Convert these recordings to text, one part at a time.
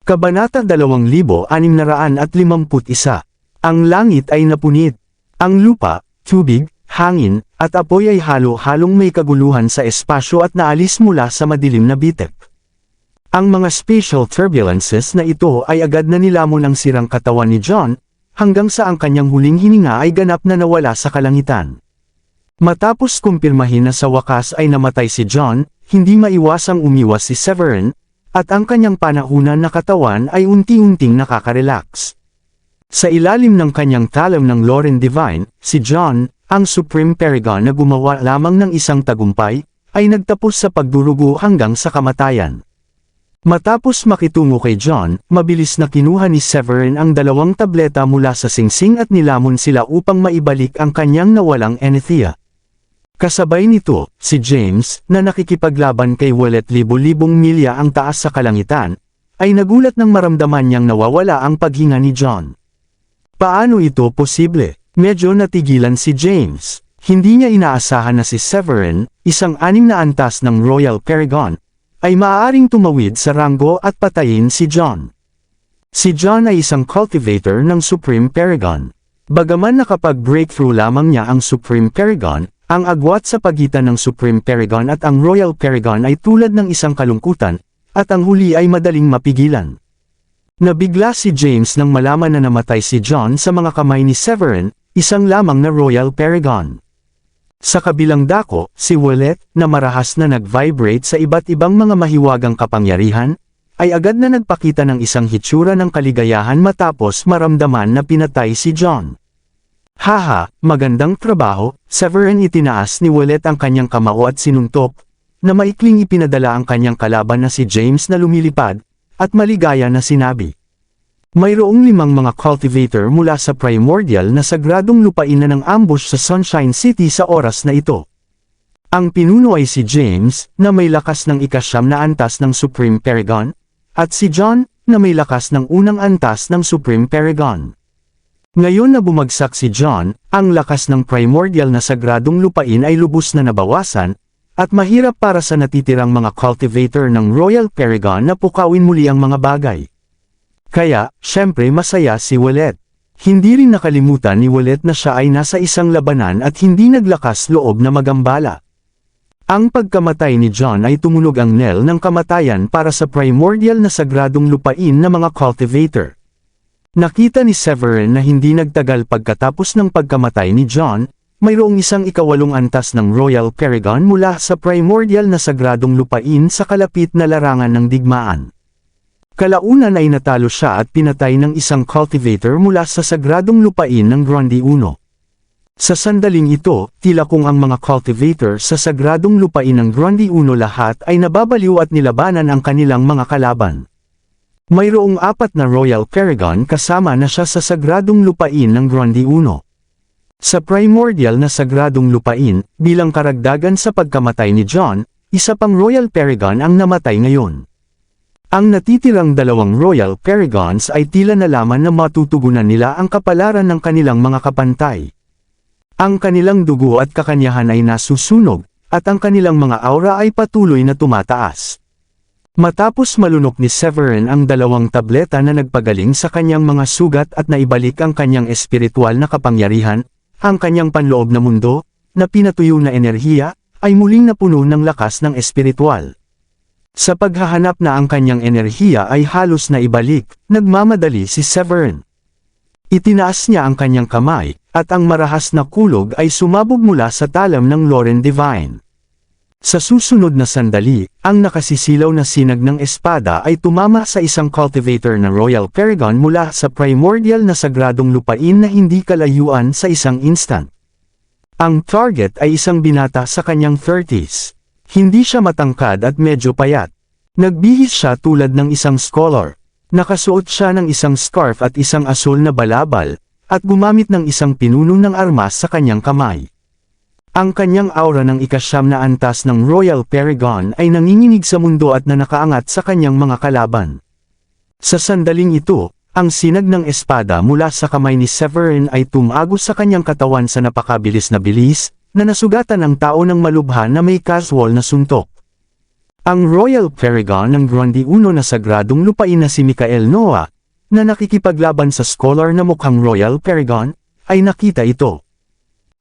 Kabanata 2651. Ang langit ay napunit. Ang lupa, tubig, hangin, at apoy ay halo-halong may kaguluhan sa espasyo at naalis mula sa madilim na bitek. Ang mga spatial turbulences na ito ay agad na nilamon ang sirang katawan ni John, hanggang sa ang kanyang huling hininga ay ganap na nawala sa kalangitan. Matapos kumpirmahin na sa wakas ay namatay si John, hindi maiwasang umiwas si Severin, at ang kanyang panahunan na katawan ay unti-unting nakaka-relax. Sa ilalim ng kanyang talam ng Loren Divine, si John, ang Supreme Paragon na gumawa lamang ng isang tagumpay, ay nagtapos sa pagdurugo hanggang sa kamatayan. Matapos makitungo kay John, mabilis na kinuha ni Severin ang 2 tableta mula sa singsing at nilamon sila upang maibalik ang kanyang nawalang enerhiya. Kasabay nito, si James, na nakikipaglaban kay Wallet libo-libong milya ang taas sa kalangitan, ay nagulat nang maramdaman niyang nawawala ang paghinga ni John. Paano ito posible? Medyo natigilan si James. Hindi niya inaasahan na si Severin, isang 6 na antas ng Royal Paragon, ay maaaring tumawid sa ranggo at patayin si John. Si John ay isang cultivator ng Supreme Paragon. Bagaman nakapag-breakthrough lamang niya ang Supreme Paragon, ang agwat sa pagitan ng Supreme Paragon at ang Royal Paragon ay tulad ng isang kalungkutan, at ang huli ay madaling mapigilan. Nabigla si James nang malaman na namatay si John sa mga kamay ni Severin, isang lamang na Royal Paragon. Sa kabilang dako, si Wallet, na marahas na nag-vibrate sa iba't ibang mga mahiwagang kapangyarihan, ay agad na nagpakita ng isang hitsura ng kaligayahan matapos maramdaman na pinatay si John. Haha, magandang trabaho, Severin. Itinaas ni Wallet ang kanyang kamao at sinuntok, na maikling ipinadala ang kanyang kalaban na si James na lumilipad, at maligaya na sinabi. Mayroong 5 mga cultivator mula sa primordial na sagradong lupain na ng ambush sa Sunshine City sa oras na ito. Ang pinuno ay si James, na may lakas ng 9 na antas ng Supreme Paragon, at si John, na may lakas ng unang antas ng Supreme Paragon. Ngayon na bumagsak si John, ang lakas ng primordial na sagradong lupain ay lubos na nabawasan, at mahirap para sa natitirang mga cultivator ng Royal Paragon na pukawin muli ang mga bagay. Kaya, syempre masaya si Wallet. Hindi rin nakalimutan ni Wallet na siya ay nasa isang labanan at hindi naglakas loob na magambala. Ang pagkamatay ni John ay tumunog ang knell ng kamatayan para sa primordial na sagradong lupain na mga cultivator. Nakita ni Severin na hindi nagtagal pagkatapos ng pagkamatay ni John, mayroong isang 8 antas ng Royal Paragon mula sa primordial na sagradong lupain sa kalapit na larangan ng digmaan. Kalaunan ay natalo siya at pinatay ng isang cultivator mula sa sagradong lupain ng Grundy 1. Sa sandaling ito, tila kung ang mga cultivator sa sagradong lupain ng Grundy 1 lahat ay nababaliw at nilabanan ang kanilang mga kalaban. Mayroong 4 na Royal Paragon kasama na siya sa sagradong lupain ng Grundy 1. Sa primordial na sagradong lupain, bilang karagdagan sa pagkamatay ni John, isa pang Royal Paragon ang namatay ngayon. Ang natitirang 2 Royal Paragons ay tila nalaman na matutugunan nila ang kapalaran ng kanilang mga kapantay. Ang kanilang dugo at kakanyahan ay nasusunog, at ang kanilang mga aura ay patuloy na tumataas. Matapos malunok ni Severin ang 2 tableta na nagpagaling sa kanyang mga sugat at naibalik ang kanyang espiritual na kapangyarihan, ang kanyang panloob na mundo, na pinatuyo na enerhiya, ay muling napuno ng lakas ng espiritual. Sa paghahanap na ang kanyang enerhiya ay halos na ibalik, nagmamadali si Severin. Itinaas niya ang kanyang kamay, at ang marahas na kulog ay sumabog mula sa talam ng Loren Divine. Sa susunod na sandali, ang nakasisilaw na sinag ng espada ay tumama sa isang cultivator na Royal Paragon mula sa primordial na sagradong lupain na hindi kalayuan sa isang instant. Ang target ay isang binata sa kanyang 30s. Hindi siya matangkad at medyo payat. Nagbihis siya tulad ng isang scholar. Nakasuot siya ng isang scarf at isang asul na balabal, at gumamit ng isang pinuno ng armas sa kanyang kamay. Ang kanyang aura ng 9 na antas ng Royal Paragon ay nanginginig sa mundo at nanakaangat sa kanyang mga kalaban. Sa sandaling ito, ang sinag ng espada mula sa kamay ni Severin ay tumagos sa kanyang katawan sa napakabilis na bilis, na nasugatan ang tao ng malubha na may casual na suntok. Ang Royal Paragon ng Grande Uno na sagradong lupain na si Michael Noah, na nakikipaglaban sa scholar na mukhang Royal Paragon, ay nakita ito.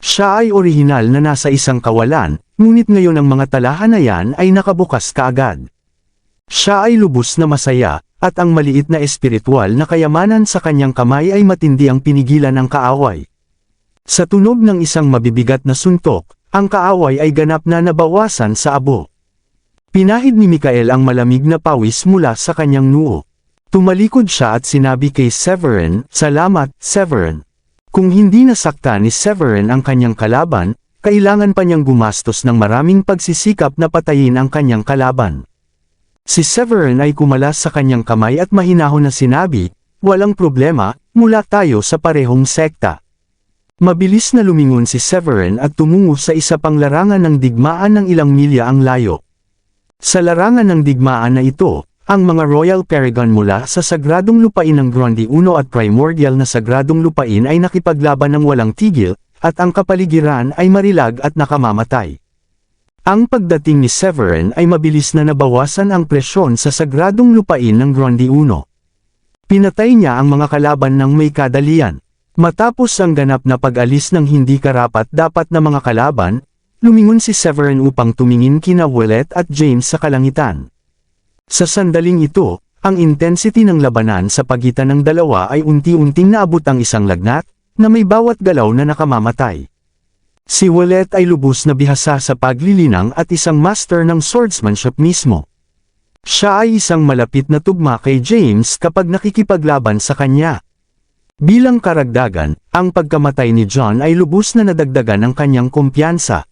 Siya ay orihinal na nasa isang kawalan, ngunit ngayon ang mga talahan na yan ay nakabukas kaagad. Siya ay lubos na masaya, at ang maliit na espiritual na kayamanan sa kanyang kamay ay matindi ang pinigilan ng kaaway. Sa tunog ng isang mabibigat na suntok, ang kaaway ay ganap na nabawasan sa abo. Pinahid ni Michael ang malamig na pawis mula sa kanyang noo. Tumalikod siya at sinabi kay Severin, "Salamat, Severin." Kung hindi nasaktan ni Severin ang kanyang kalaban, kailangan pa niyang gumastos ng maraming pagsisikap na patayin ang kanyang kalaban. Si Severin ay kumalas sa kanyang kamay at mahinahon na sinabi, "Walang problema, mula tayo sa parehong sekta." Mabilis na lumingon si Severin at tumungo sa isa pang larangan ng digmaan ng ilang milya ang layo. Sa larangan ng digmaan na ito, ang mga Royal Paragon mula sa sagradong lupain ng Grande Uno at primordial na sagradong lupain ay nakipaglaban ng walang tigil, at ang kapaligiran ay marilag at nakamamatay. Ang pagdating ni Severin ay mabilis na nabawasan ang presyon sa sagradong lupain ng Grande Uno. Pinatay niya ang mga kalaban ng may kadalian. Matapos ang ganap na pag-alis ng hindi karapat-dapat na mga kalaban, lumingon si Severin upang tumingin kina Willett at James sa kalangitan. Sa sandaling ito, ang intensity ng labanan sa pagitan ng dalawa ay unti-unting naabot ang isang lagnat, na may bawat galaw na nakamamatay. Si Willett ay lubos na bihasa sa paglilinang at isang master ng swordsmanship mismo. Siya ay isang malapit na tugma kay James kapag nakikipaglaban sa kanya. Bilang karagdagan, ang pagkamatay ni John ay lubos na nadagdagan ang kanyang kumpiyansa.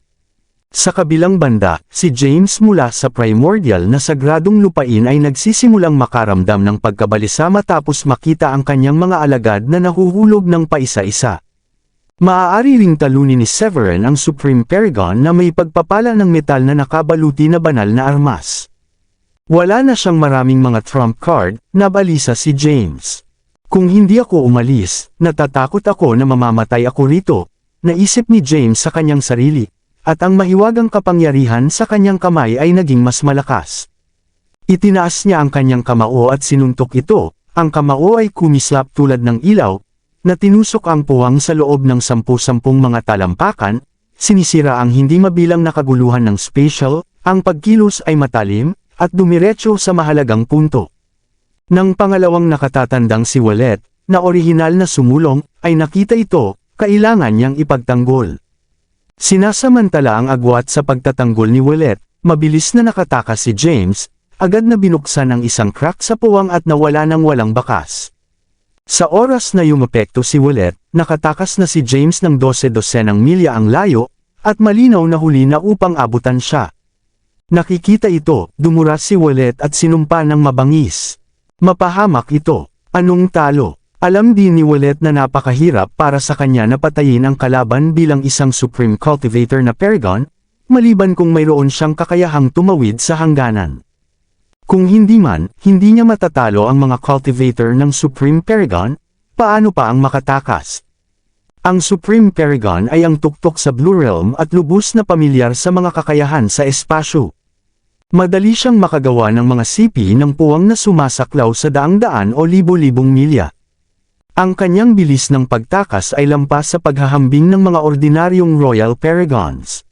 Sa kabilang banda, si James mula sa primordial na sagradong lupain ay nagsisimulang makaramdam ng pagkabalisa matapos makita ang kanyang mga alagad na nahuhulog ng paisa-isa. Maaari ring talunin ni Severin ang Supreme Paragon na may pagpapala ng metal na nakabaluti na banal na armas. Wala na siyang maraming mga trump card, nabalisa si James. "Kung hindi ako umalis, natatakot ako na mamamatay ako rito," naisip ni James sa kanyang sarili. At ang mahiwagang kapangyarihan sa kanyang kamay ay naging mas malakas. Itinaas niya ang kanyang kamao at sinuntok ito, ang kamao ay kumislap tulad ng ilaw, na tinusok ang puwang sa loob ng 10 mga talampakan, sinisira ang hindi mabilang na kaguluhan ng spatial, ang pagkilos ay matalim, at dumiretso sa mahalagang punto. Nang pangalawang nakatatandang si Willett, na orihinal na sumulong, ay nakita ito, kailangan niyang ipagtanggol. Sinasamantala ang agwat sa pagtatanggol ni Willett, mabilis na nakatakas si James, agad na binuksan ang isang crack sa puwang at nawala ng walang bakas. Sa oras na yumapekto si Willett, nakatakas na si James ng 12 milya ang layo, at malinaw na huli na upang abutan siya. Nakikita ito, dumura si Willett at sinumpa ng mabangis. Mapahamak ito. Anong talo? Alam din ni Willett na napakahirap para sa kanya na patayin ang kalaban bilang isang Supreme Cultivator na Paragon, maliban kung mayroon siyang kakayahang tumawid sa hangganan. Kung hindi man, hindi niya matatalo ang mga Cultivator ng Supreme Paragon, paano pa ang makatakas? Ang Supreme Paragon ay ang tuktok sa Blue Realm at lubos na pamilyar sa mga kakayahan sa espasyo. Madali siyang makagawa ng mga sipi ng puwang na sumasaklaw sa daang-daan o libo-libong milya. Ang kanyang bilis ng pagtakas ay lampas sa paghahambing ng mga ordinaryong Royal Paragons.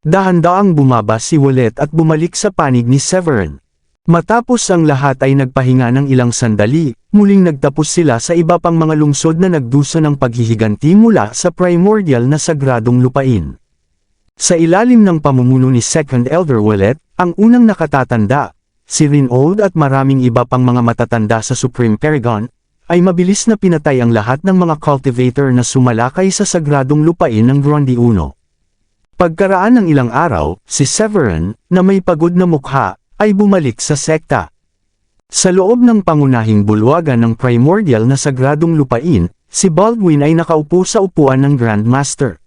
Dahan-daang bumaba si Willett at bumalik sa panig ni Severin. Matapos ang lahat ay nagpahinga ng ilang sandali, muling nagtapos sila sa iba pang mga lungsod na nagdusa ng paghihiganti mula sa primordial na sagradong lupain. Sa ilalim ng pamumuno ni Second Elder Willett, ang unang nakatatanda, si Reynold at maraming iba pang mga matatanda sa Supreme Paragon, ay mabilis na pinatay ang lahat ng mga cultivator na sumalakay sa sagradong lupain ng Grande Uno. Pagkaraan ng ilang araw, si Severin, na may pagod na mukha, ay bumalik sa sekta. Sa loob ng pangunahing bulwagan ng primordial na sagradong lupain, si Baldwin ay nakaupo sa upuan ng Grand Master.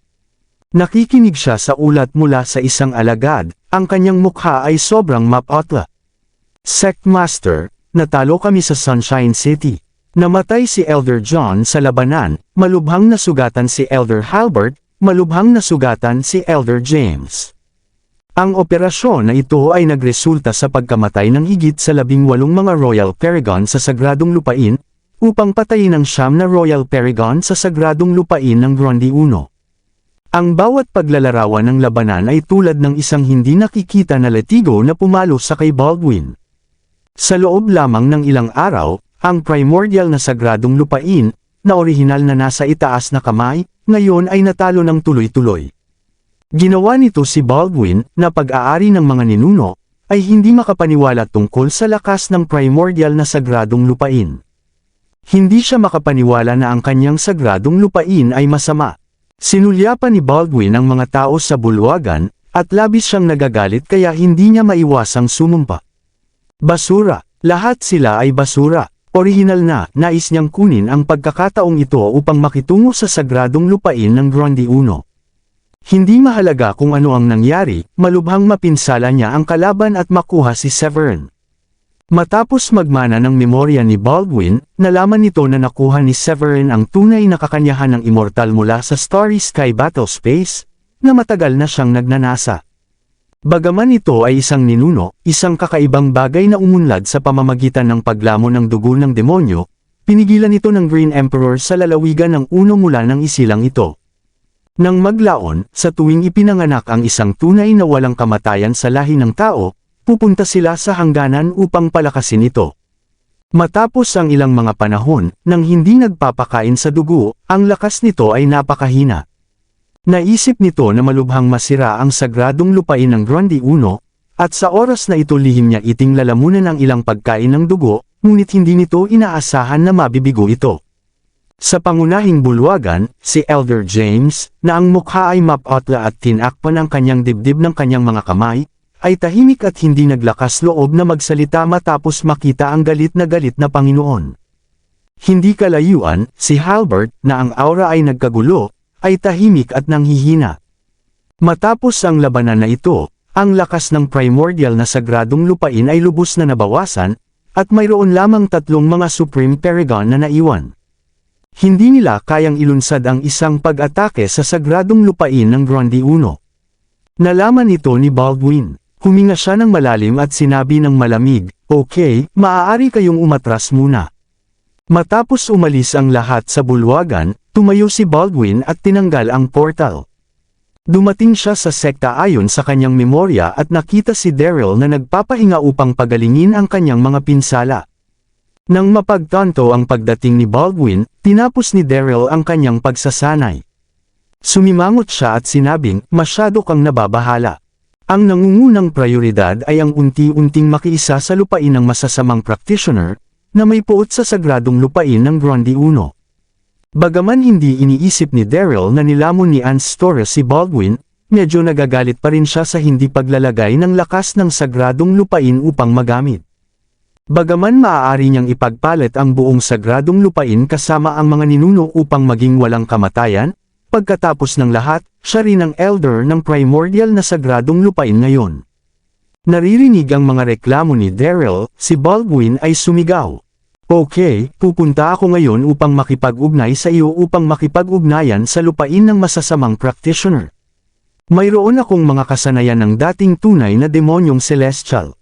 Nakikinig siya sa ulat mula sa isang alagad, ang kanyang mukha ay sobrang mapotla. "Sect Master, natalo kami sa Sunshine City. Namatay si Elder John sa labanan, malubhang nasugatan si Elder Halbert, malubhang nasugatan si Elder James. Ang operasyon na ito ay nagresulta sa pagkamatay ng higit sa 18 mga Royal Paragon sa Sagradong Lupain, upang patayin ang 9 na Royal Paragon sa Sagradong Lupain ng Gronde 1. Ang bawat paglalarawan ng labanan ay tulad ng isang hindi nakikita na latigo na pumalo sa kay Baldwin. Sa loob lamang ng ilang araw, ang primordial na Sagradong Lupain, na orihinal na nasa itaas na kamay, ngayon ay natalo ng tuloy-tuloy. Ginawa nito si Baldwin, na pag-aari ng mga ninuno, ay hindi makapaniwala tungkol sa lakas ng primordial na Sagradong Lupain. Hindi siya makapaniwala na ang kanyang Sagradong Lupain ay masama. Sinulyapan ni Baldwin ang mga tao sa bulwagan, at labis siyang nagagalit kaya hindi niya maiwasang sumumpa. Basura, lahat sila ay basura. Orihinal na, nais niyang kunin ang pagkakataong ito upang makitungo sa Sagradong Lupain ng Gronde 1. Hindi mahalaga kung ano ang nangyari, malubhang mapinsala niya ang kalaban at makuha si Severin. Matapos magmana ng memorya ni Baldwin, nalaman nito na nakuha ni Severin ang tunay na kakanyahan ng immortal mula sa Starry Sky Battle Space, na matagal na siyang nagnanasa. Bagaman ito ay isang ninuno, isang kakaibang bagay na umunlad sa pamamagitan ng paglamon ng dugo ng demonyo, pinigilan ito ng Green Emperor sa lalawigan ng uno mula ng isilang ito. Nang maglaon, sa tuwing ipinanganak ang isang tunay na walang kamatayan sa lahi ng tao, pupunta sila sa hangganan upang palakasin ito. Matapos ang ilang mga panahon, nang hindi nagpapakain sa dugo, ang lakas nito ay napakahina. Naisip nito na malubhang masira ang Sagradong Lupain ng Gronde 1, at sa oras na ito lihim niya iting lalamunan ang ilang pagkain ng dugo, ngunit hindi nito inaasahan na mabibigo ito. Sa pangunahing bulwagan, si Elder James, na ang mukha ay mapotla at tinakpan ang kanyang dibdib ng kanyang mga kamay, ay tahimik at hindi naglakas loob na magsalita matapos makita ang galit na Panginoon. Hindi kalayuan, si Halbert, na ang aura ay nagkagulo, ay tahimik at nanghihina. Matapos ang labanan na ito, ang lakas ng primordial na Sagradong Lupain ay lubos na nabawasan, at mayroon lamang 3 mga Supreme Paragon na naiwan. Hindi nila kayang ilunsad ang isang pag-atake sa Sagradong Lupain ng Gronde 1. Nalaman ito ni Baldwin. Huminga siya ng malalim at sinabi ng malamig, "Okay, maaari kayong umatras muna." Matapos umalis ang lahat sa bulwagan, tumayo si Baldwin at tinanggal ang portal. Dumating siya sa sekta ayon sa kanyang memorya at nakita si Daryl na nagpapahinga upang pagalingin ang kanyang mga pinsala. Nang mapagtanto ang pagdating ni Baldwin, tinapos ni Daryl ang kanyang pagsasanay. Sumimangot siya at sinabing, "Masyado kang nababahala. Ang nangungunang prioridad ay ang unti-unting makiisa sa lupain ng masasamang practitioner, na may puot sa Sagradong Lupain ng Gronde 1. Bagaman hindi iniisip ni Daryl na nilamon ni Ans Torres si Baldwin, medyo nagagalit pa rin siya sa hindi paglalagay ng lakas ng Sagradong Lupain upang magamit. Bagaman maaari niyang ipagpalit ang buong Sagradong Lupain kasama ang mga ninuno upang maging walang kamatayan, pagkatapos ng lahat, siya rin ang elder ng primordial na Sagradong Lupain ngayon. Naririnig ang mga reklamo ni Daryl, si Baldwin ay sumigaw. "Okay, pupunta ako ngayon upang makipag-ugnay sa iyo upang makipag-ugnayan sa lupain ng masasamang practitioner. Mayroon akong mga kasanayan ng dating tunay na demonyong celestial.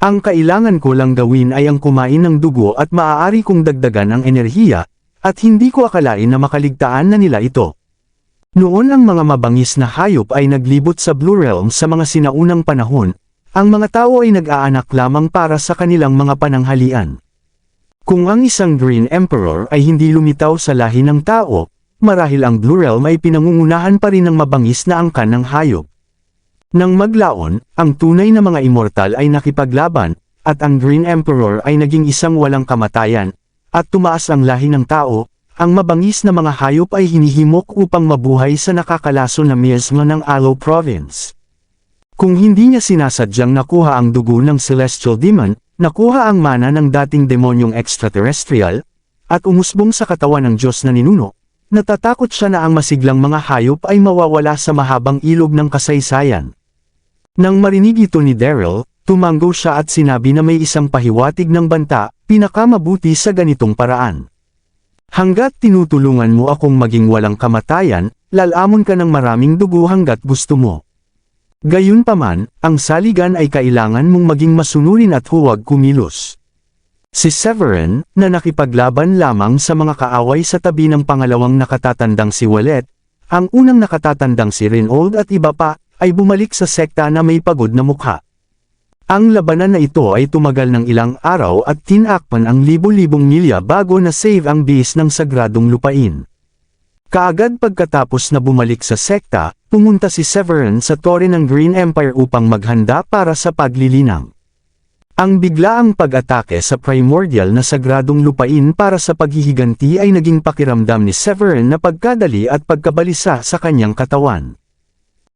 Ang kailangan ko lang gawin ay ang kumain ng dugo at maaari kong dagdagan ang enerhiya, at hindi ko akalain na makaligtaan na nila ito." Noon ang mga mabangis na hayop ay naglibot sa Blue Realm sa mga sinaunang panahon, ang mga tao ay nag-aanak lamang para sa kanilang mga pananghalian. Kung ang isang Green Emperor ay hindi lumitaw sa lahi ng tao, marahil ang Blue Realm ay pinangungunahan pa rin ng mabangis na angkan ng hayop. Nang maglaon, ang tunay na mga immortal ay nakipaglaban, at ang Green Emperor ay naging isang walang kamatayan, at tumaas ang lahi ng tao. Ang mabangis na mga hayop ay hinihimok upang mabuhay sa nakakalaso na miasma ng Aloe Province. Kung hindi niya sinasadyang nakuha ang dugo ng Celestial Demon, nakuha ang mana ng dating demonyong extraterrestrial, at umusbong sa katawan ng Diyos na ninuno, natatakot siya na ang masiglang mga hayop ay mawawala sa mahabang ilog ng kasaysayan. Nang marinig ito ni Daryl, tumanggo siya at sinabi na may isang pahiwatig ng banta, pinakamabuti sa ganitong paraan. "Hanggat tinutulungan mo akong maging walang kamatayan, lalamon ka ng maraming dugo hanggat gusto mo. Gayunpaman, ang saligan ay kailangan mong maging masunurin at huwag kumilos. Si Severin, na nakipaglaban lamang sa mga kaaway sa tabi ng pangalawang nakatatandang si Wallet, ang unang nakatatandang si Reynold at iba pa, ay bumalik sa sekta na may pagod na mukha. Ang labanan na ito ay tumagal ng ilang araw at tinakpan ang libo-libong milya bago na-save ang base ng sagradong lupain. Kaagad pagkatapos na bumalik sa sekta, pumunta si Severin sa tore ng Green Empire upang maghanda para sa paglilinang. Ang biglaang pag-atake sa primordial na sagradong lupain para sa paghihiganti ay naging pakiramdam ni Severin na pagkadali at pagkabalisa sa kanyang katawan.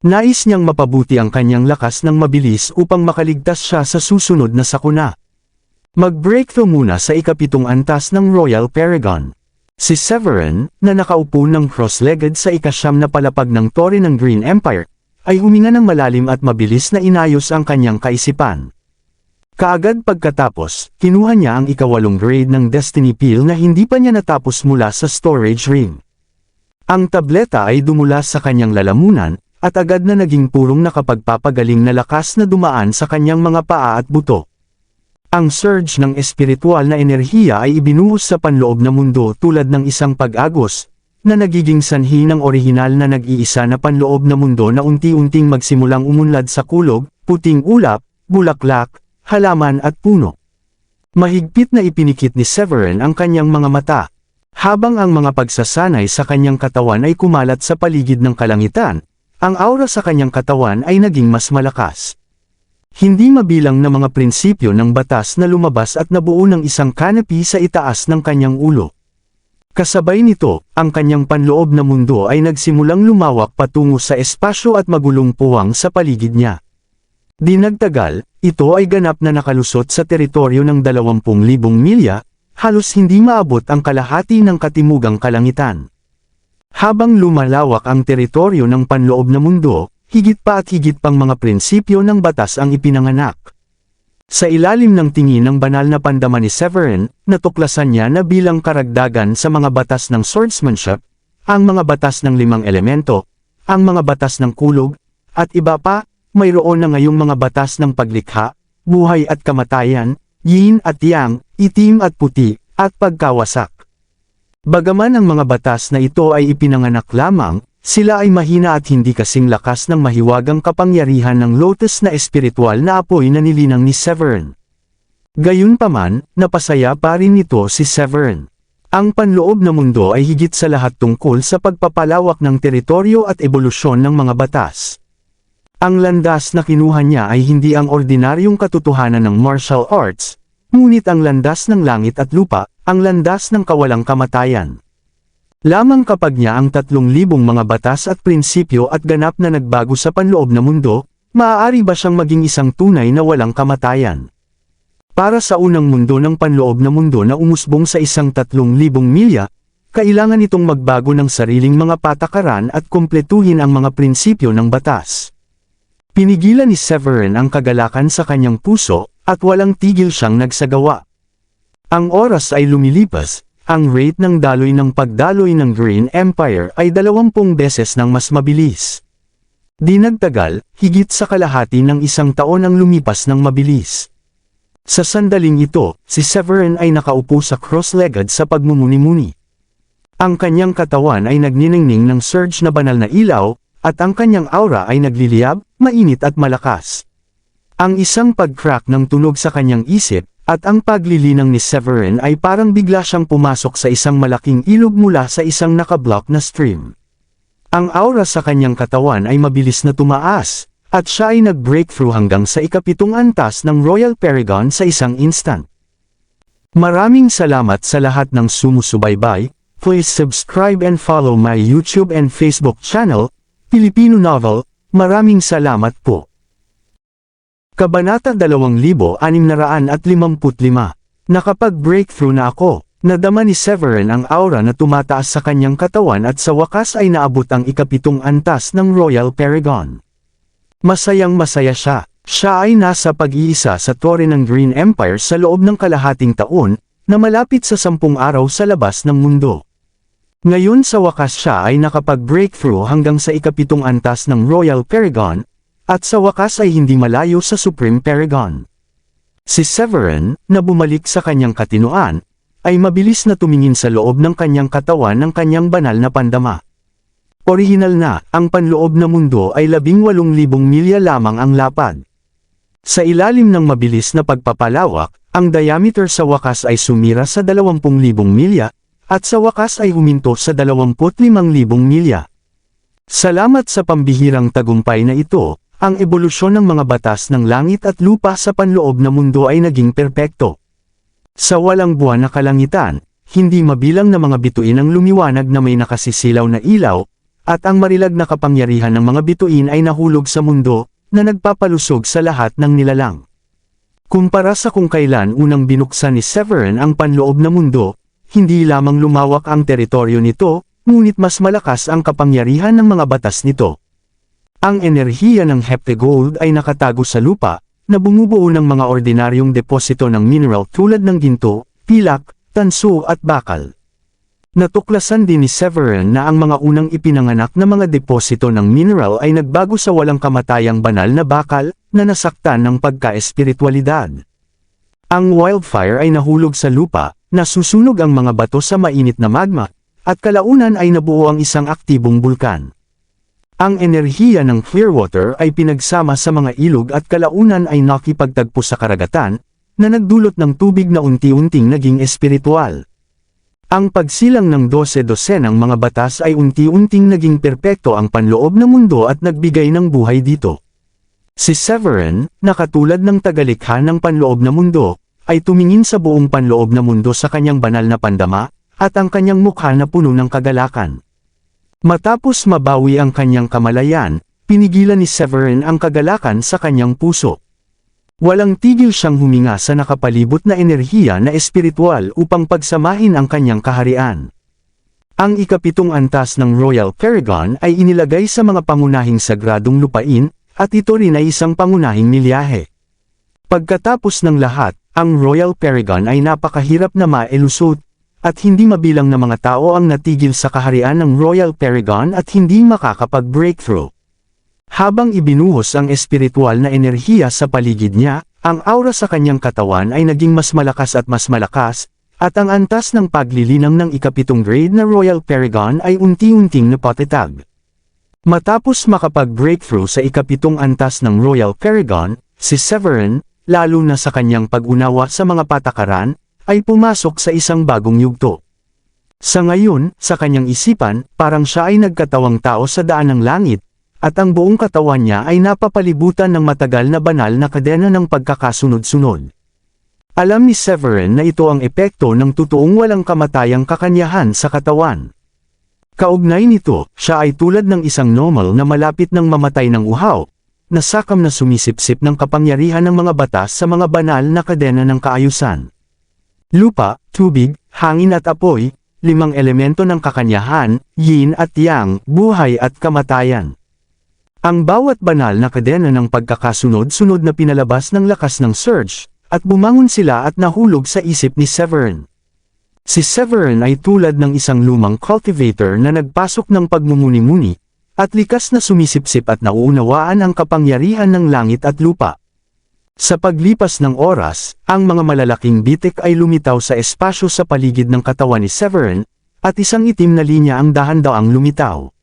Nais niyang mapabuti ang kanyang lakas ng mabilis upang makaligtas siya sa susunod na sakuna. Mag-breakthrough muna sa ikapitong antas ng Royal Paragon. Si Severin, na nakaupo ng cross-legged sa ikasyam na palapag ng tore ng Green Empire, ay huminga ng malalim at mabilis na inayos ang kanyang kaisipan. Kaagad pagkatapos, kinuha niya ang ikawalong grade ng Destiny Peel na hindi pa niya natapos mula sa storage ring. Ang tableta ay dumula sa kanyang lalamunan, at agad na naging purong nakapagpapagaling na lakas na dumaan sa kanyang mga paa at buto. Ang surge ng espiritual na enerhiya ay ibinuhos sa panloob na mundo tulad ng isang pag-agos, na nagiging sanhi ng orihinal na nag-iisa na panloob na mundo na unti-unting magsimulang umunlad sa kulog, puting ulap, bulaklak, halaman at puno. Mahigpit na ipinikit ni Severin ang kanyang mga mata, habang ang mga pagsasanay sa kanyang katawan ay kumalat sa paligid ng kalangitan, ang aura sa kanyang katawan ay naging mas malakas. Hindi mabilang na mga prinsipyo ng batas na lumabas at nabuo ng isang canopy sa itaas ng kanyang ulo. Kasabay nito, ang kanyang panloob na mundo ay nagsimulang lumawak patungo sa espasyo at magulong puwang sa paligid niya. Di nagtagal, ito ay ganap na nakalusot sa teritoryo ng 20,000 milya, halos hindi maabot ang kalahati ng katimugang kalangitan. Habang lumalawak ang teritoryo ng panloob na mundo, higit pa at higit pang mga prinsipyo ng batas ang ipinanganak. Sa ilalim ng tingin ng banal na pandama ni Severin, natuklasan niya na bilang karagdagan sa mga batas ng swordsmanship, ang mga batas ng 5 elemento, ang mga batas ng kulog, at iba pa, mayroon na ngayong mga batas ng paglikha, buhay at kamatayan, yin at yang, itim at puti, at pagkawasak. Bagaman ang mga batas na ito ay ipinanganak lamang, sila ay mahina at hindi kasing lakas ng mahiwagang kapangyarihan ng lotus na espiritual na apoy na nilinang ni Severin. Gayunpaman, napasaya pa rin nito si Severin. Ang panloob na mundo ay higit sa lahat tungkol sa pagpapalawak ng teritoryo at ebolusyon ng mga batas. Ang landas na kinuha niya ay hindi ang ordinaryong katotohanan ng martial arts, ngunit ang landas ng langit at lupa, ang landas ng kawalang kamatayan. Lamang kapag niya ang 3,000 mga batas at prinsipyo at ganap na nagbago sa panloob na mundo, maaari ba siyang maging isang tunay na walang kamatayan? Para sa unang mundo ng panloob na mundo na umusbong sa isang 3,000 milya, kailangan itong magbago ng sariling mga patakaran at kumpletuhin ang mga prinsipyo ng batas. Pinigilan ni Severin ang kagalakan sa kanyang puso, at walang tigil siyang nagsagawa. Ang oras ay lumilipas. Ang rate ng daloy ng pagdaloy ng Green Empire ay 20 beses ng mas mabilis. Di nagtagal, higit sa kalahati ng isang taon ang lumipas ng mabilis. Sa sandaling ito, si Severin ay nakaupo sa cross-legged sa pagmumuni-muni. Ang kanyang katawan ay nagniningning ng surge na banal na ilaw, at ang kanyang aura ay nagliliyab, mainit at malakas. Ang isang pag-crack ng tunog sa kanyang isip, at ang paglilinang ni Severin ay parang bigla siyang pumasok sa isang malaking ilog mula sa isang nakablock na stream. Ang aura sa kanyang katawan ay mabilis na tumaas, at siya ay nag-breakthrough hanggang sa ikapitong antas ng Royal Paragon sa isang instant. Maraming salamat sa lahat ng sumusubaybay. Please subscribe and follow my YouTube and Facebook channel, Filipino Novel. Maraming salamat po. Kabanata 2655. Nakapag-breakthrough na ako. Nadama ni Severin ang aura na tumataas sa kanyang katawan at sa wakas ay naabot ang ikapitong antas ng Royal Paragon. Masayang masaya siya. Siya ay nasa pag-iisa sa tore ng Green Empire sa loob ng kalahating taon, na malapit sa 10 araw sa labas ng mundo. Ngayon sa wakas siya ay nakapag-breakthrough hanggang sa ikapitong antas ng Royal Paragon, at sa wakas ay hindi malayo sa Supreme Paragon. Si Severin, na bumalik sa kanyang katinoan, ay mabilis na tumingin sa loob ng kanyang katawan ng kanyang banal na pandama. Orihinal na, ang panloob na mundo ay 18,000 milya lamang ang lapad. Sa ilalim ng mabilis na pagpapalawak, ang diameter sa wakas ay sumira sa 20,000 milya, at sa wakas ay huminto sa 25,000 milya. Salamat sa pambihirang tagumpay na ito, ang ebolusyon ng mga batas ng langit at lupa sa panloob na mundo ay naging perpekto. Sa walang buwan na kalangitan, hindi mabilang na mga bituin ang lumiwanag na may nakasisilaw na ilaw, at ang marilag na kapangyarihan ng mga bituin ay nahulog sa mundo, na nagpapalusog sa lahat ng nilalang. Kumpara sa kung kailan unang binuksan ni Severin ang panloob na mundo, hindi lamang lumawak ang teritoryo nito, ngunit mas malakas ang kapangyarihan ng mga batas nito. Ang enerhiya ng heptagold ay nakatago sa lupa, na bumubuo ng mga ordinaryong deposito ng mineral tulad ng ginto, pilak, tanso at bakal. Natuklasan din ni Severin na ang mga unang ipinanganak na mga deposito ng mineral ay nagbago sa walang kamatayang banal na bakal, na nasaktan ng pagka-espiritualidad. Ang wildfire ay nahulog sa lupa, nasusunog ang mga bato sa mainit na magma, at kalaunan ay nabuo ang isang aktibong bulkan. Ang enerhiya ng Clearwater ay pinagsama sa mga ilog at kalaunan ay nakipagtagpo sa karagatan, na nagdulot ng tubig na unti-unting naging espiritual. Ang pagsilang ng 12 ng mga batas ay unti-unting naging perpekto ang panloob na mundo at nagbigay ng buhay dito. Si Severin, na katulad ng tagalikha ng panloob na mundo, ay tumingin sa buong panloob na mundo sa kanyang banal na pandama, at ang kanyang mukha na puno ng kagalakan. Matapos mabawi ang kanyang kamalayan, pinigilan ni Severin ang kagalakan sa kanyang puso. Walang tigil siyang huminga sa nakapalibot na enerhiya na espiritual upang pagsamahin ang kanyang kaharian. Ang ikapitong antas ng Royal Paragon ay inilagay sa mga pangunahing sagradong lupain, at ito rin ay isang pangunahing milyahe. Pagkatapos ng lahat, ang Royal Paragon ay napakahirap na maelusot, at hindi mabilang na mga tao ang natigil sa kaharian ng Royal Paragon at hindi makakapag-breakthrough. Habang ibinuhos ang espiritual na enerhiya sa paligid niya, ang aura sa kanyang katawan ay naging mas malakas, at ang antas ng paglilinang ng ikapitong grade na Royal Paragon ay unti-unting napatatag. Matapos makapag-breakthrough sa ikapitong antas ng Royal Paragon, si Severin, lalo na sa kanyang pag-unawa sa mga patakaran, ay pumasok sa isang bagong yugto. Sa ngayon, sa kanyang isipan, parang siya ay nagkatawang tao sa daan ng langit, at ang buong katawan niya ay napapalibutan ng matagal na banal na kadena ng pagkakasunod-sunod. Alam ni Severin na ito ang epekto ng totoong walang kamatayang kakanyahan sa katawan. Kaugnay nito, siya ay tulad ng isang normal na malapit ng mamatay ng uhaw, na sakam na sumisipsip ng kapangyarihan ng mga batas sa mga banal na kadena ng kaayusan. Lupa, tubig, hangin at apoy, 5 elemento ng kakanyahan, yin at yang, buhay at kamatayan. Ang bawat banal na kadena ng pagkakasunod-sunod na pinalabas ng lakas ng surge, at bumangon sila at nahulog sa isip ni Severin. Si Severin ay tulad ng isang lumang cultivator na nagpasok ng pagmumuni-muni, at likas na sumisipsip at nauunawaan ang kapangyarihan ng langit at lupa. Sa paglipas ng oras, ang mga malalaking bitik ay lumitaw sa espasyo sa paligid ng katawan ni Severin, at isang itim na linya ang dahan-daang lumitaw.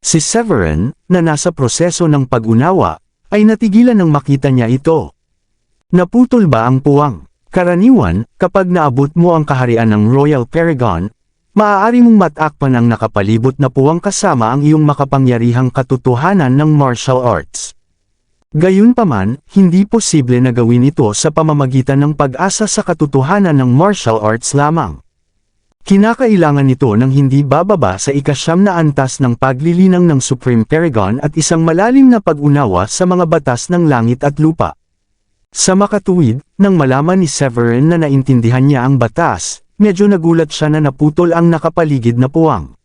Si Severin, na nasa proseso ng pag-unawa, ay natigilan nang makita niya ito. Naputol ba ang puwang? Karaniwan, kapag naabot mo ang kaharian ng Royal Paragon, maaari mong matakpan ang nakapalibot na puwang kasama ang iyong makapangyarihang katotohanan ng martial arts. Gayunpaman, hindi posible na gawin ito sa pamamagitan ng pag-asa sa katotohanan ng martial arts lamang. Kinakailangan nito ng hindi bababa sa 9 na antas ng paglilinang ng Supreme Paragon at isang malalim na pag-unawa sa mga batas ng langit at lupa. Sa makatuwid, nang malaman ni Severin na naintindihan niya ang batas, medyo nagulat siya na naputol ang nakapaligid na puwang.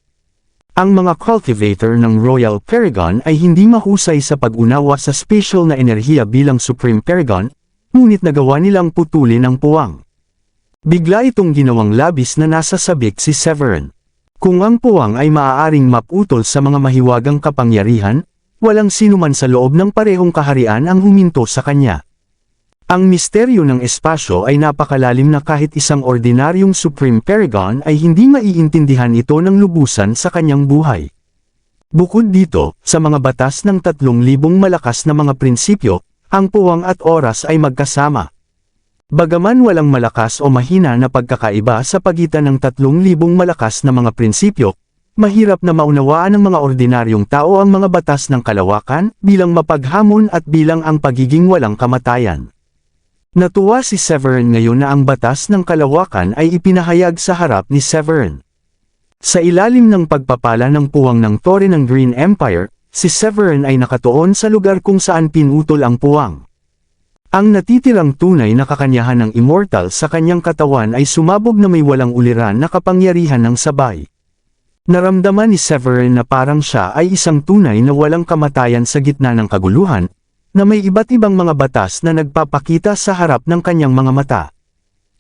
Ang mga cultivator ng Royal Paragon ay hindi mahusay sa pag-unawa sa special na enerhiya bilang Supreme Paragon, ngunit nagawa nilang putulin ang puwang. Bigla itong ginawang labis na nasa sabik si Severin. Kung ang puwang ay maaaring maputol sa mga mahiwagang kapangyarihan, walang sinuman sa loob ng parehong kaharian ang huminto sa kanya. Ang misteryo ng espasyo ay napakalalim na kahit isang ordinaryong Supreme Paragon ay hindi maiintindihan ito ng lubusan sa kanyang buhay. Bukod dito, sa mga batas ng 3,000 malakas na mga prinsipyo, ang puwang at oras ay magkasama. Bagaman walang malakas o mahina na pagkakaiba sa pagitan ng 3,000 malakas na mga prinsipyo, mahirap na maunawaan ng mga ordinaryong tao ang mga batas ng kalawakan bilang mapaghamon at bilang ang pagiging walang kamatayan. Natuwa si Severin ngayon na ang batas ng kalawakan ay ipinahayag sa harap ni Severin. Sa ilalim ng pagpapala ng puwang ng tore ng Green Empire, si Severin ay nakatuon sa lugar kung saan pinutol ang puwang. Ang natitirang tunay na kakanyahan ng Immortal sa kanyang katawan ay sumabog na may walang uliran na kapangyarihan ng sabay. Naramdaman ni Severin na parang siya ay isang tunay na walang kamatayan sa gitna ng kaguluhan, na may iba't ibang mga batas na nagpapakita sa harap ng kanyang mga mata.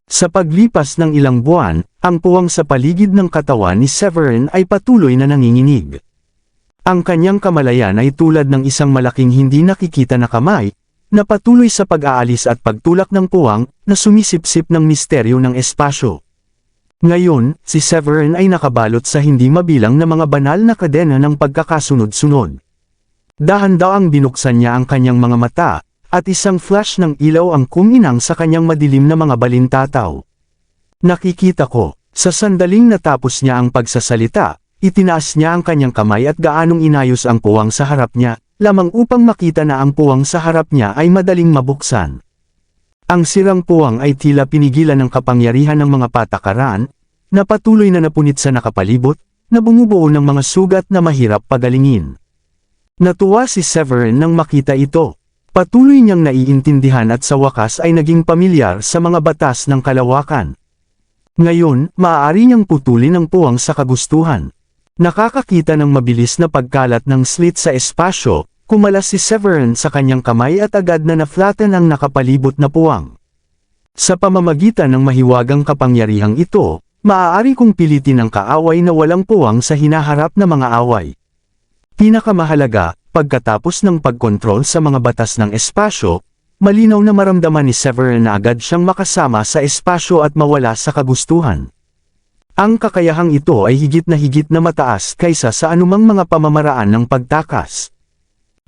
Sa paglipas ng ilang buwan, ang puwang sa paligid ng katawan ni Severin ay patuloy na nanginginig. Ang kanyang kamalayan ay tulad ng isang malaking hindi nakikita na kamay, na patuloy sa pag-aalis at pagtulak ng puwang, na sumisipsip ng misteryo ng espasyo. Ngayon, si Severin ay nakabalot sa hindi mabilang na mga banal na kadena ng pagkakasunod-sunod. Dahan-daang binuksan niya ang kanyang mga mata, at isang flash ng ilaw ang kuminang sa kanyang madilim na mga balintataw. Nakikita ko, sa sandaling natapos niya ang pagsasalita, itinaas niya ang kanyang kamay at gaanong inayos ang puwang sa harap niya, lamang upang makita na ang puwang sa harap niya ay madaling mabuksan. Ang sirang puwang ay tila pinigilan ng kapangyarihan ng mga patakaran, na patuloy na napunit sa nakapalibot, na bumubuo ng mga sugat na mahirap pagalingin. Natuwa si Severin nang makita ito. Patuloy niyang naiintindihan at sa wakas ay naging pamilyar sa mga batas ng kalawakan. Ngayon, maaari niyang putulin ang puwang sa kagustuhan. Nakakakita ng mabilis na pagkalat ng slit sa espasyo, kumalas si Severin sa kanyang kamay at agad na na-flatten ang nakapalibot na puwang. Sa pamamagitan ng mahiwagang kapangyarihang ito, maaari kong pilitin ang kaaway na walang puwang sa hinaharap na mga away. Pinakamahalaga, pagkatapos ng pagkontrol sa mga batas ng espasyo, malinaw na maramdaman ni Severin na agad siyang makasama sa espasyo at mawala sa kagustuhan. Ang kakayahang ito ay higit na mataas kaysa sa anumang mga pamamaraan ng pagtakas.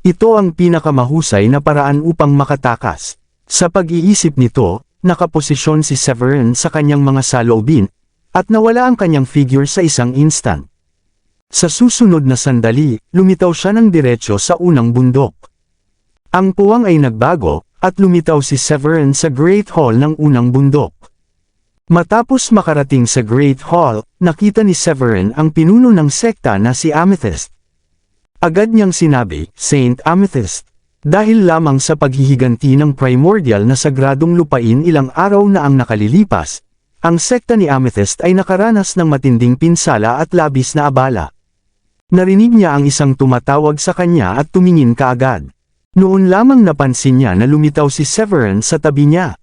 Ito ang pinakamahusay na paraan upang makatakas. Sa pag-iisip nito, nakaposisyon si Severin sa kanyang mga saloobin, at nawala ang kanyang figure sa isang instant. Sa susunod na sandali, lumitaw siya ng diretsyo sa unang bundok. Ang puwang ay nagbago, at lumitaw si Severin sa Great Hall ng unang bundok. Matapos makarating sa Great Hall, nakita ni Severin ang pinuno ng sekta na si Amethyst. Agad niyang sinabi, Saint Amethyst, dahil lamang sa paghihiganti ng primordial na sagradong lupain ilang araw na ang nakalilipas, ang sekta ni Amethyst ay nakaranas ng matinding pinsala at labis na abala. Narinig niya ang isang tumatawag sa kanya at tumingin kaagad. Noon lamang napansin niya na lumitaw si Severin sa tabi niya.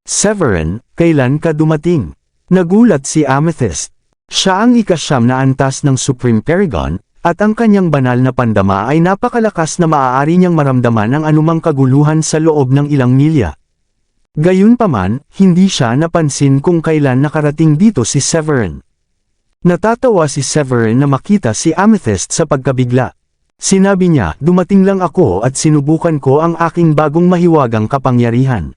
Severin, kailan ka dumating? Nagulat si Amethyst. Siya ang ika-9 na antas ng Supreme Paragon, at ang kanyang banal na pandama ay napakalakas na maaari niyang maramdaman ang anumang kaguluhan sa loob ng ilang milya. Gayunpaman, hindi siya napansin kung kailan nakarating dito si Severin. Natatawa si Severin na makita si Amethyst sa pagkabigla. Sinabi niya, dumating lang ako at sinubukan ko ang aking bagong mahiwagang kapangyarihan.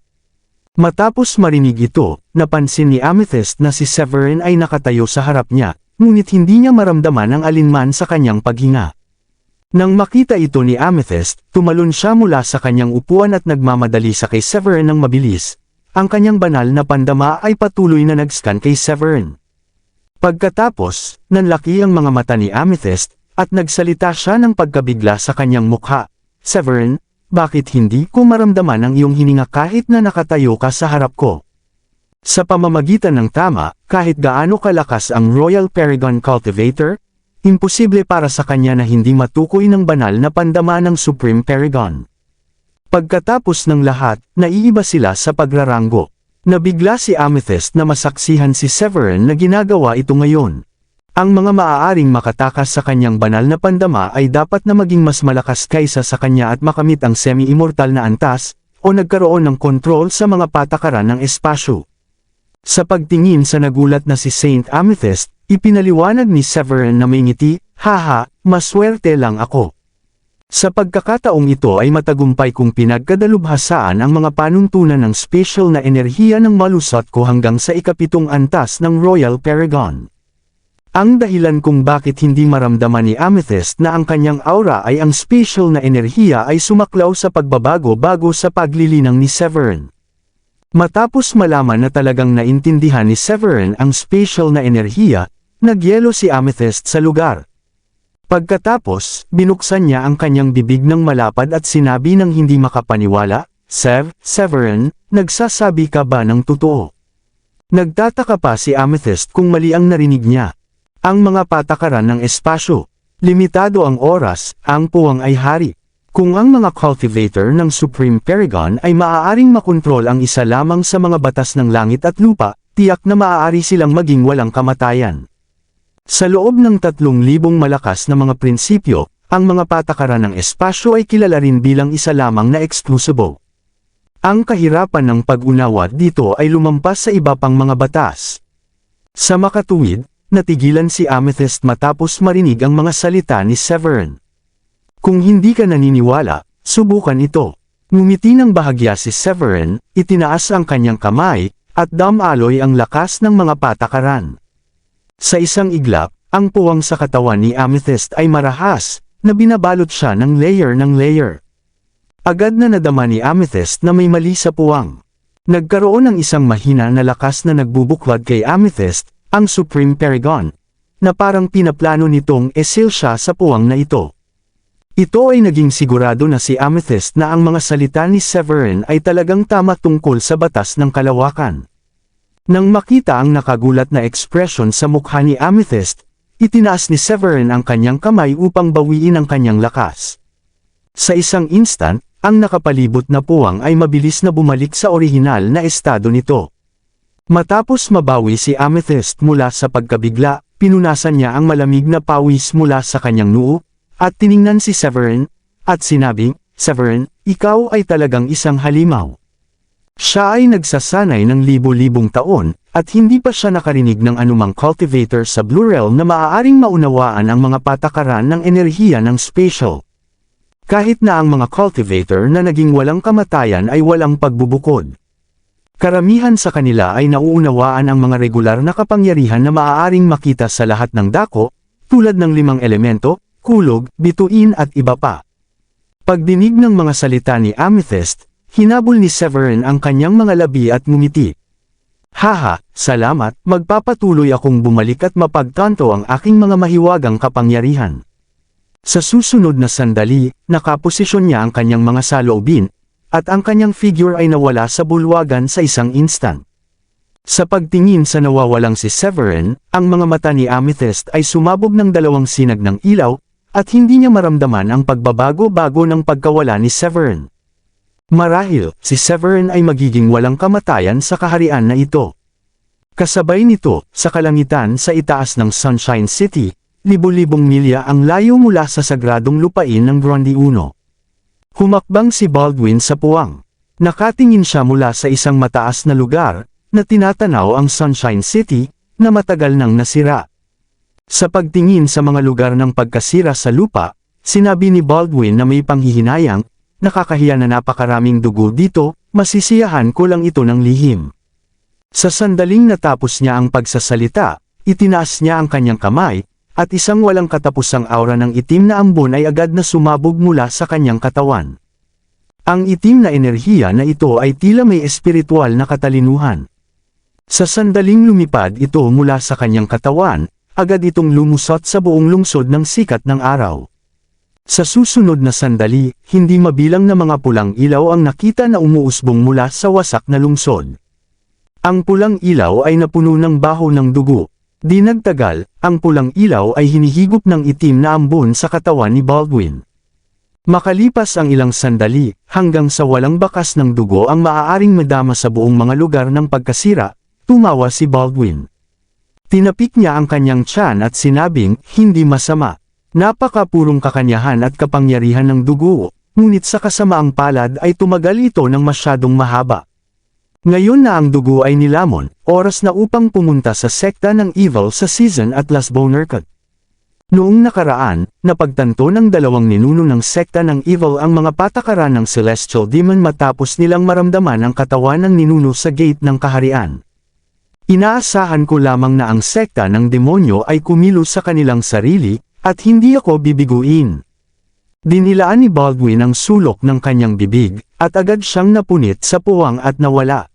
Matapos marinig ito, napansin ni Amethyst na si Severin ay nakatayo sa harap niya, ngunit hindi niya maramdaman ang alinman sa kanyang paghinga. Nang makita ito ni Amethyst, tumalon siya mula sa kanyang upuan at nagmamadali sa kay Severin ng mabilis. Ang kanyang banal na pandama ay patuloy na nag-scan kay Severin. Pagkatapos, nanlaki ang mga mata ni Amethyst, at nagsalita siya ng pagkabigla sa kanyang mukha. Severin, bakit hindi ko maramdaman ang iyong hininga kahit na nakatayo ka sa harap ko? Sa pamamagitan ng tama, kahit gaano kalakas ang Royal Paragon Cultivator, imposible para sa kanya na hindi matukoy ng banal na pandama ng Supreme Paragon. Pagkatapos ng lahat, naiiba sila sa pagraranggo. Nabigla si Amethyst na masaksihan si Severin na ginagawa ito ngayon. Ang mga maaaring makatakas sa kanyang banal na pandama ay dapat na maging mas malakas kaysa sa kanya at makamit ang semi-immortal na antas, o nagkaroon ng kontrol sa mga patakaran ng espasyo. Sa pagtingin sa nagulat na si Saint Amethyst, ipinaliwanag ni Severin na may ngiti, "Haha, maswerte lang ako." Sa pagkakataong ito ay matagumpay kong pinagkadalubhasaan ang mga panuntunan ng special na enerhiya ng malusot ko hanggang sa ikapitong antas ng Royal Paragon. Ang dahilan kung bakit hindi maramdaman ni Amethyst na ang kanyang aura ay ang special na enerhiya ay sumaklaw sa pagbabago bago sa paglilinang ni Severin. Matapos malaman na talagang naintindihan ni Severin ang special na enerhiya, nagyelo si Amethyst sa lugar. Pagkatapos, binuksan niya ang kanyang bibig ng malapad at sinabi ng hindi makapaniwala, Severin, nagsasabi ka ba ng totoo?" Nagtataka pa si Amethyst kung mali ang narinig niya. Ang mga patakaran ng espasyo, limitado ang oras, ang puwang ay hari. Kung ang mga cultivator ng Supreme Paragon ay maaaring makontrol ang isa lamang sa mga batas ng langit at lupa, tiyak na maaari silang maging walang kamatayan. Sa loob ng 3,000 malakas na mga prinsipyo, ang mga patakaran ng espasyo ay kilala rin bilang isa lamang na exclusible. Ang kahirapan ng pag-unawa dito ay lumampas sa iba pang mga batas. Sa makatuwid, natigilan si Amethyst matapos marinig ang mga salita ni Severin. "Kung hindi ka naniniwala, subukan ito." Ngumiti ng bahagya si Severin, itinaas ang kanyang kamay, at damaloy ang lakas ng mga patakaran. Sa isang iglap, ang puwang sa katawan ni Amethyst ay marahas, na binabalot siya ng layer. Agad na nadama ni Amethyst na may mali sa puwang. Nagkaroon ng isang mahina na lakas na nagbubuklod kay Amethyst, ang Supreme Paragon, na parang pinaplano nitong esil siya sa puwang na ito. Ito ay naging sigurado na si Amethyst na ang mga salita ni Severin ay talagang tama tungkol sa batas ng kalawakan. Nang makita ang nakagulat na ekspresyon sa mukha ni Amethyst, itinaas ni Severin ang kanyang kamay upang bawiin ang kanyang lakas. Sa isang instant, ang nakapalibot na puwang ay mabilis na bumalik sa orihinal na estado nito. Matapos mabawi si Amethyst mula sa pagkabigla, pinunasan niya ang malamig na pawis mula sa kanyang noo, at tiningnan si Severin, at sinabing, "Severin, ikaw ay talagang isang halimaw." Siya ay nagsasanay ng libo-libong taon, at hindi pa siya nakarinig ng anumang cultivator sa Blue Realm na maaaring maunawaan ang mga patakaran ng enerhiya ng spatial. Kahit na ang mga cultivator na naging walang kamatayan ay walang pagbubukod. Karamihan sa kanila ay nauunawaan ang mga regular na kapangyarihan na maaaring makita sa lahat ng dako, tulad ng 5 elemento, kulog, bituin at iba pa. Pagdinig ng mga salita ni Amethyst, hinabol ni Severin ang kanyang mga labi at ngumiti. "Haha, salamat, magpapatuloy akong bumalik at mapagtanto ang aking mga mahiwagang kapangyarihan." Sa susunod na sandali, nakaposisyon niya ang kanyang mga saloobin, at ang kanyang figure ay nawala sa bulwagan sa isang instant. Sa pagtingin sa nawawalang si Severin, ang mga mata ni Amethyst ay sumabog ng 2 sinag ng ilaw, at hindi niya maramdaman ang pagbabago-bago ng pagkawala ni Severin. Marahil, si Severin ay magiging walang kamatayan sa kaharian na ito. Kasabay nito, sa kalangitan sa itaas ng Sunshine City, libo-libong milya ang layo mula sa sagradong lupain ng Grundy 1. Humakbang si Baldwin sa puwang. Nakatingin siya mula sa isang mataas na lugar, na tinatanaw ang Sunshine City, na matagal nang nasira. Sa pagtingin sa mga lugar ng pagkasira sa lupa, sinabi ni Baldwin na may panghihinayang, "Nakakahiya na napakaraming dugo dito, masisiyahan ko lang ito ng lihim." Sa sandaling natapos niya ang pagsasalita, itinaas niya ang kanyang kamay, at isang walang katapusang aura ng itim na ambon ay agad na sumabog mula sa kanyang katawan. Ang itim na enerhiya na ito ay tila may espiritual na katalinuhan. Sa sandaling lumipad ito mula sa kanyang katawan, agad itong lumusot sa buong lungsod ng sikat ng araw. Sa susunod na sandali, hindi mabilang na mga pulang ilaw ang nakita na umuusbong mula sa wasak na lungsod. Ang pulang ilaw ay napuno ng baho ng dugo. Di nagtagal, ang pulang ilaw ay hinihigop ng itim na ambon sa katawan ni Baldwin. Makalipas ang ilang sandali, hanggang sa walang bakas ng dugo ang maaaring madama sa buong mga lugar ng pagkasira, tumawa si Baldwin. Tinapik niya ang kanyang tiyan at sinabing, hindi masama. Napakapurong kakanyahan at kapangyarihan ng dugo, ngunit sa kasamaang palad ay tumagal ito ng masyadong mahaba. Ngayon na ang dugo ay nilamon, oras na upang pumunta sa sekta ng evil sa season at Las Bonerkat. Noong nakaraan, napagtanto ng dalawang ninuno ng sekta ng evil ang mga patakaran ng celestial demon matapos nilang maramdaman ang katawan ng ninuno sa gate ng kaharian. Inaasahan ko lamang na ang sekta ng demonyo ay kumilos sa kanilang sarili, at hindi ako bibiguin. Dinilaan ni Baldwin ang sulok ng kanyang bibig, at agad siyang napunit sa puwang at nawala.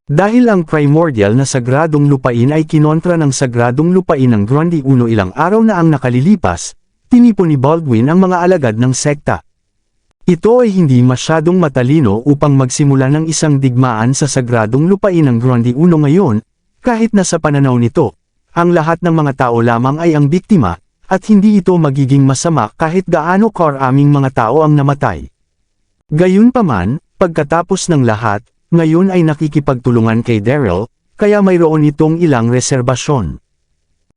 Dahil ang primordial na sagradong lupain ay kinontra ng sagradong lupain ng Grundy 1 ilang araw na ang nakalilipas, tinipon ni Baldwin ang mga alagad ng sekta. Ito ay hindi masyadong matalino upang magsimula ng isang digmaan sa sagradong lupain ng Grundy 1 ngayon, kahit na sa pananaw nito, ang lahat ng mga tao lamang ay ang biktima, at hindi ito magiging masama kahit gaano karaming mga tao ang namatay. Gayunpaman, pagkatapos ng lahat, ngayon ay nakikipagtulungan kay Daryl, kaya mayroon itong ilang reserbasyon.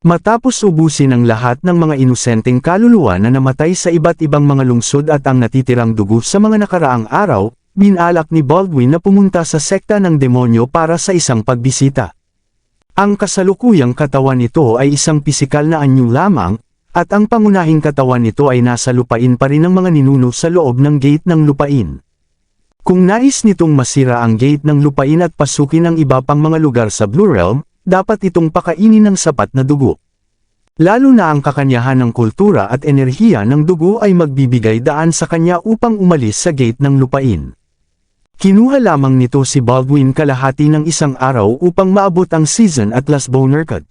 Matapos ubusin ang lahat ng mga inosenteng kaluluwa na namatay sa iba't ibang mga lungsod at ang natitirang dugo sa mga nakaraang araw, binalak ni Baldwin na pumunta sa sekta ng demonyo para sa isang pagbisita. Ang kasalukuyang katawan nito ay isang pisikal na anyo lamang, at ang pangunahing katawan nito ay nasa lupain pa rin ng mga ninuno sa loob ng gate ng lupain. Kung nais nitong masira ang gate ng lupain at pasukin ang iba pang mga lugar sa Blue Realm, dapat itong pakainin ng sapat na dugo. Lalo na ang kakanyahan ng kultura at enerhiya ng dugo ay magbibigay daan sa kanya upang umalis sa gate ng lupain. Kinuha lamang nito si Baldwin kalahati ng isang araw upang maabot ang season at Las Bonerkat.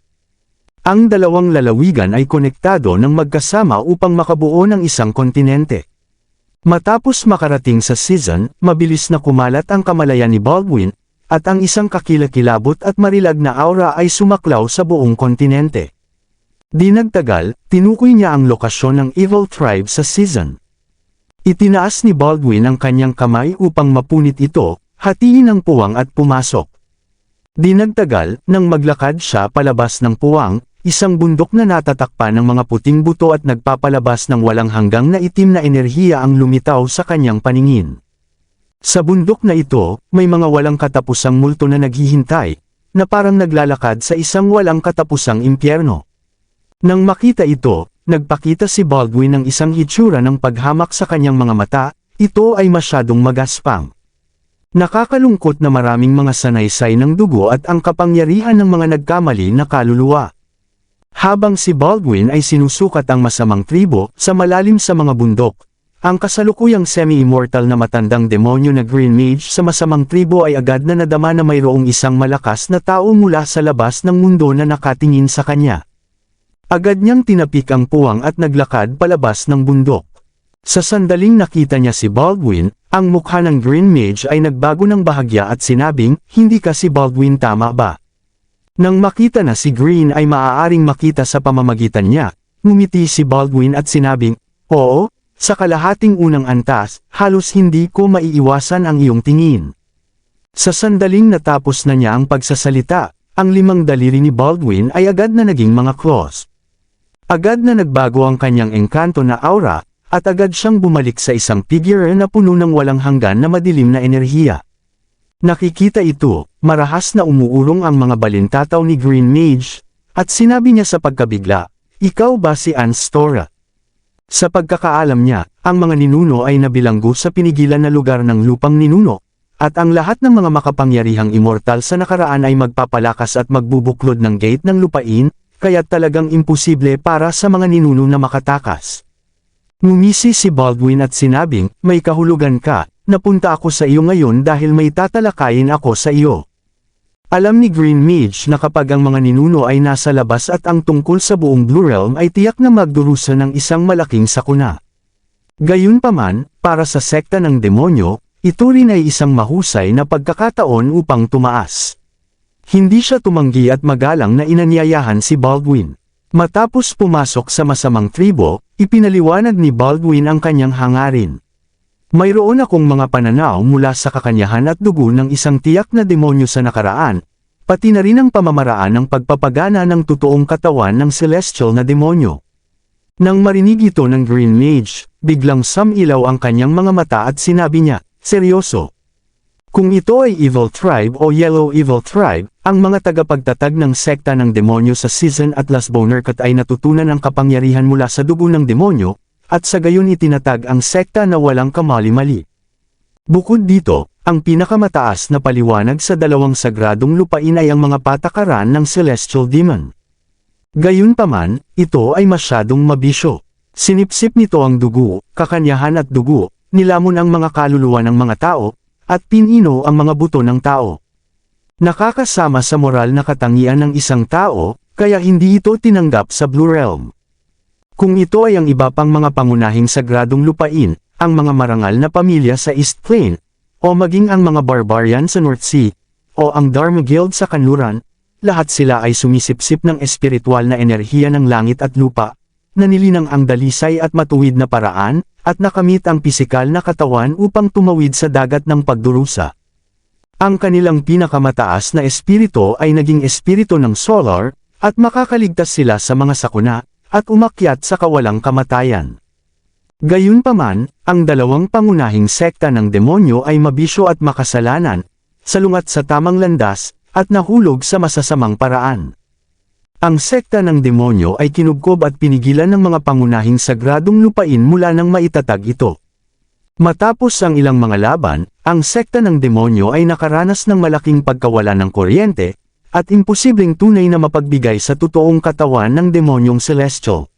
Ang dalawang lalawigan ay konektado ng magkasama upang makabuo ng isang kontinente. Matapos makarating sa season, mabilis na kumalat ang kamalayan ni Baldwin, at ang isang kakilakilabot at marilag na aura ay sumaklaw sa buong kontinente. Di nagtagal, tinukoy niya ang lokasyon ng evil tribe sa season. Itinaas ni Baldwin ang kanyang kamay upang mapunit ito, hatiin ang puwang at pumasok. Di nagtagal, nang maglakad siya palabas ng puwang, isang bundok na natatakpan ng mga puting buto at nagpapalabas ng walang hanggang na itim na enerhiya ang lumitaw sa kanyang paningin. Sa bundok na ito, may mga walang katapusang multo na naghihintay, na parang naglalakad sa isang walang katapusang impyerno. Nang makita ito, nagpakita si Baldwin ng isang hitsura ng paghamak sa kanyang mga mata, ito ay masyadong magaspang. Nakakalungkot na maraming mga sanaysay ng dugo at ang kapangyarihan ng mga nagkamali na kaluluwa. Habang si Baldwin ay sinusukat ang masamang tribo sa malalim sa mga bundok, ang kasalukuyang semi-immortal na matandang demonyo na Green Mage sa masamang tribo ay agad na nadama na mayroong isang malakas na tao mula sa labas ng mundo na nakatingin sa kanya. Agad niyang tinapik ang puwang at naglakad palabas ng bundok. Sa sandaling nakita niya si Baldwin, ang mukha ng Green Mage ay nagbago ng bahagya at sinabing, "Hindi ka si Baldwin, tama ba?" Nang makita na si Green ay maaaring makita sa pamamagitan niya, ngumiti si Baldwin at sinabing, "Oo, sa kalahating unang antas, halos hindi ko maiiwasan ang iyong tingin." Sa sandaling natapos na niya ang pagsasalita, ang 5 daliri ni Baldwin ay agad na naging mga claws. Agad na nagbago ang kanyang engkanto na aura, at agad siyang bumalik sa isang figure na puno ng walang hanggan na madilim na enerhiya. Nakikita ito, marahas na umuurong ang mga balintataw ni Green Mage, at sinabi niya sa pagkabigla, "Ikaw ba si Anstora?" Sa pagkakaalam niya, ang mga ninuno ay nabilanggo sa pinigilan na lugar ng lupang ninuno, at ang lahat ng mga makapangyarihang immortal sa nakaraan ay magpapalakas at magbubuklod ng gate ng lupain, kaya talagang imposible para sa mga ninuno na makatakas. Ngumisi si Baldwin at sinabing, "May kahulugan ka. Napunta ako sa iyo ngayon dahil may tatalakayin ako sa iyo." Alam ni Green Mage na kapag ang mga ninuno ay nasa labas at ang tungkol sa buong Blue Realm ay tiyak na magdurusa ng isang malaking sakuna. Gayunpaman, para sa sekta ng demonyo, ito rin ay isang mahusay na pagkakataon upang tumaas. Hindi siya tumanggi at magalang na inanyayahan si Baldwin. Matapos pumasok sa masamang tribo, ipinaliwanag ni Baldwin ang kanyang hangarin. "Mayroon akong mga pananaw mula sa kakanyahan at dugo ng isang tiyak na demonyo sa nakaraan, pati na rin ang pamamaraan ng pagpapagana ng totoong katawan ng celestial na demonyo. Nang marinig ito ng Green Mage, biglang sumilaw ang kanyang mga mata at sinabi niya, seryoso. Kung ito ay Evil Tribe o Yellow Evil Tribe, ang mga tagapagtatag ng sekta ng demonyo sa Season at Last Bonerkat ay natutunan ang kapangyarihan mula sa dugo ng demonyo, at sa gayon itinatag ang sekta na walang kamali-mali. Bukod dito, ang pinakamataas na paliwanag sa dalawang sagradong lupain ay ang mga patakaran ng Celestial Demon. Gayunpaman, ito ay masyadong mabisyo. Sinipsip nito ang dugo, kakanyahan at dugo, nilamon ang mga kaluluwa ng mga tao, at pinino ang mga buto ng tao. Nakakasama sa moral na katangian ng isang tao, kaya hindi ito tinanggap sa Blue Realm. Kung ito ay ang iba pang mga pangunahing sagradong lupain, ang mga marangal na pamilya sa East Plain, o maging ang mga barbarian sa North Sea, o ang Dharma Guild sa kanluran, lahat sila ay sumisipsip ng espiritual na enerhiya ng langit at lupa, na nilinang ang dalisay at matuwid na paraan, at nakamit ang pisikal na katawan upang tumawid sa dagat ng pagdurusa. Ang kanilang pinakamataas na espiritu ay naging espiritu ng solar, at makakaligtas sila sa mga sakuna, at umakyat sa kawalang kamatayan. Gayunpaman, ang dalawang pangunahing sekta ng demonyo ay mabisyo at makasalanan, salungat sa tamang landas, at nahulog sa masasamang paraan. Ang sekta ng demonyo ay kinubkob at pinigilan ng mga pangunahing sagradong lupain mula nang maitatag ito. Matapos ang ilang mga laban, ang sekta ng demonyo ay nakaranas ng malaking pagkawala ng kuryente, at imposibleng tunay na mapagbigay sa totoong katawan ng demonyong celestial.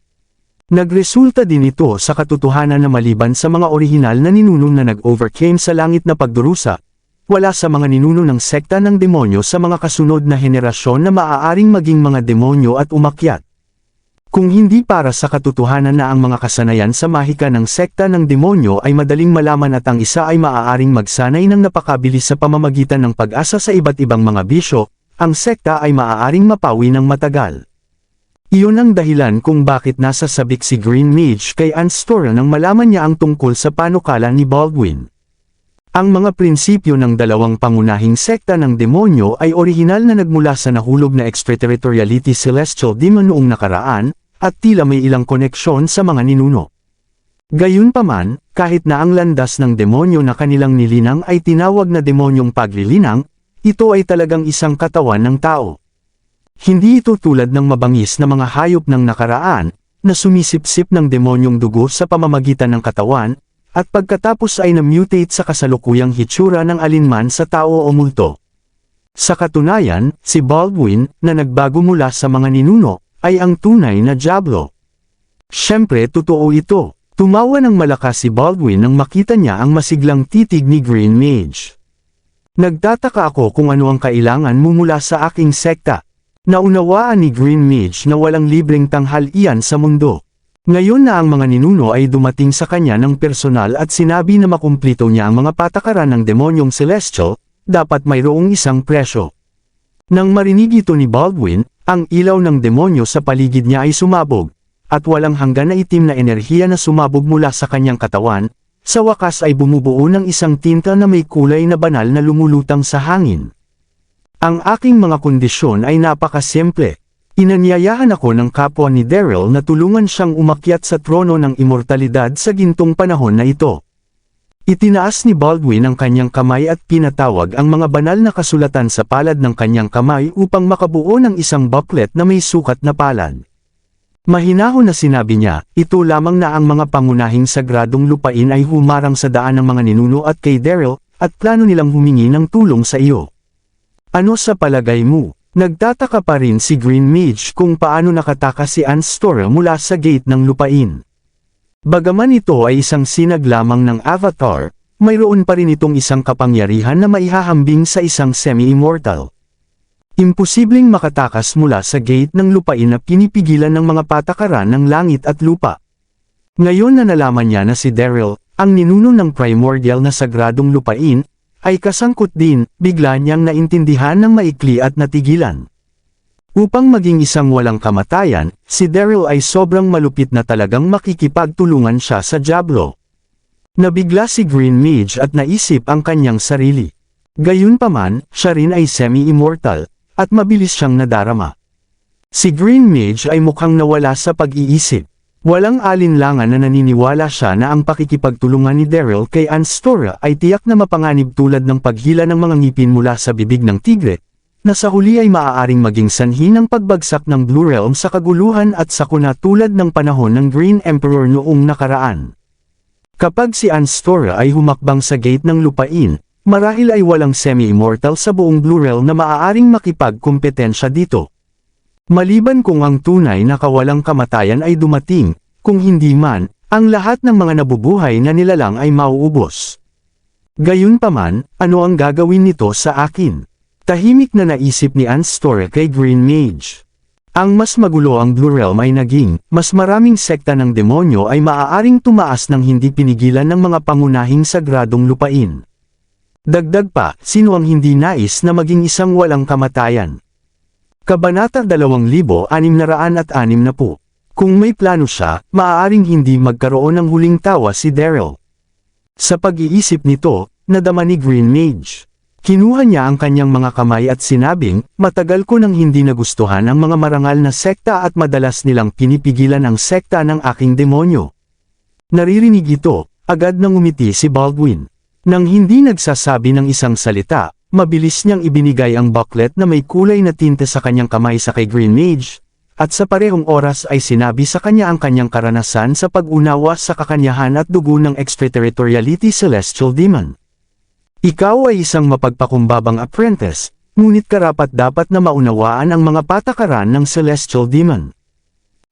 Nagresulta din ito sa katotohanan na maliban sa mga orihinal na ninuno na nag-overcame sa langit na pagdurusa, wala sa mga ninuno ng sekta ng demonyo sa mga kasunod na henerasyon na maaaring maging mga demonyo at umakyat. Kung hindi para sa katotohanan na ang mga kasanayan sa mahika ng sekta ng demonyo ay madaling malaman at ang isa ay maaaring magsanay ng napakabilis sa pamamagitan ng pag-asa sa iba't ibang mga bisyo, ang sekta ay maaaring mapawi ng matagal. Iyon ang dahilan kung bakit nasa sabik si Green Mage kay Anstora nang malaman niya ang tungkol sa panukala ni Baldwin. Ang mga prinsipyo ng dalawang pangunahing sekta ng demonyo ay orihinal na nagmula sa nahulog na extraterritoriality celestial demon noong nakaraan, at tila may ilang koneksyon sa mga ninuno. Gayunpaman, kahit na ang landas ng demonyo na kanilang nilinang ay tinawag na demonyong paglilinang, ito ay talagang isang katawan ng tao. Hindi ito tulad ng mabangis na mga hayop ng nakaraan, na sumisipsip ng demonyong dugo sa pamamagitan ng katawan, at pagkatapos ay na-mutate sa kasalukuyang hitsura ng alinman sa tao o multo. Sa katunayan, si Baldwin, na nagbago mula sa mga ninuno, ay ang tunay na Diablo. Siyempre totoo ito. Tumawa ng malakas si Baldwin nang makita niya ang masiglang titig ni Green Mage. Nagtataka ako kung ano ang kailangan mo mula sa aking sekta. Naunawaan ni Green Mage na walang libreng tanghalian sa mundo. Ngayon na ang mga ninuno ay dumating sa kanya ng personal at sinabi na makumplito niya ang mga patakaran ng demonyong celestial, dapat mayroong isang presyo. Nang marinig ito ni Baldwin, ang ilaw ng demonyo sa paligid niya ay sumabog, at walang hanggan na itim na enerhiya na sumabog mula sa kanyang katawan, sa wakas ay bumubuo ng isang tinta na may kulay na banal na lumulutang sa hangin. Ang aking mga kondisyon ay napakasimple. Inanyayahan ako ng kapwa ni Daryl na tulungan siyang umakyat sa trono ng immortalidad sa gintong panahon na ito. Itinaas ni Baldwin ang kanyang kamay at pinatawag ang mga banal na kasulatan sa palad ng kanyang kamay upang makabuo ng isang booklet na may sukat na palad. Mahinahon na sinabi niya, ito lamang na ang mga pangunahing sagradong lupain ay humarang sa daan ng mga ninuno at kay Daryl, at plano nilang humingi ng tulong sa iyo. Ano sa palagay mo? Nagtataka pa rin si Green Mage kung paano nakatakas si Anstora mula sa gate ng lupain. Bagaman ito ay isang sinag lamang ng avatar, mayroon pa rin itong isang kapangyarihan na maihahambing sa isang semi-immortal. Imposibleng makatakas mula sa gate ng lupain na pinipigilan ng mga patakaran ng langit at lupa. Ngayon na nalaman niya na si Daryl, ang ninuno ng primordial na sagradong lupain, ay kasangkot din, bigla niyang naintindihan ng maikli at natigilan. Upang maging isang walang kamatayan, si Daryl ay sobrang malupit na talagang makikipagtulungan siya sa Diablo. Nabigla si Green Mage at naisip ang kanyang sarili. Gayunpaman, siya rin ay semi-immortal, at mabilis siyang nadarama. Si Green Mage ay mukhang nawala sa pag-iisip. Walang alinlangan na naniniwala siya na ang pakikipagtulungan ni Daryl kay Anstora ay tiyak na mapanganib tulad ng paghila ng mga ngipin mula sa bibig ng tigre, na sa huli ay maaaring maging sanhi ng pagbagsak ng Blue Realm sa kaguluhan at sakuna tulad ng panahon ng Green Emperor noong nakaraan. Kapag si Anstora ay humakbang sa gate ng lupain, marahil ay walang semi-immortal sa buong Blue Realm na maaaring makipagkumpetensya dito. Maliban kung ang tunay na kawalang kamatayan ay dumating, kung hindi man, ang lahat ng mga nabubuhay na nilalang ay mauubos. Gayunpaman, ano ang gagawin nito sa akin? Tahimik na naisip ni Anstora kay Green Mage. Ang mas magulo ang Blue Realm ay naging, mas maraming sekta ng demonyo ay maaaring tumaas ng hindi pinigilan ng mga pangunahing sagradong lupain. Dagdag pa, sino ang hindi nais na maging isang walang kamatayan? Kabanata 2660. Kung may plano siya, maaaring hindi magkaroon ng huling tawa si Daryl. Sa pag-iisip nito, nadama ni Green Mage. Kinuha niya ang kanyang mga kamay at sinabing, matagal ko nang hindi nagustuhan ang mga marangal na sekta at madalas nilang pinipigilan ang sekta ng aking demonyo. Naririnig ito, agad nang umiti si Baldwin. Nang hindi nagsasabi ng isang salita, mabilis niyang ibinigay ang booklet na may kulay na tinte sa kanyang kamay sa kay Green Mage, at sa parehong oras ay sinabi sa kanya ang kanyang karanasan sa pag-unawa sa kakanyahan at dugo ng extraterritoriality celestial demon. Ikaw ay isang mapagpakumbabang apprentice, ngunit karapat-dapat na maunawaan ang mga patakaran ng celestial demon.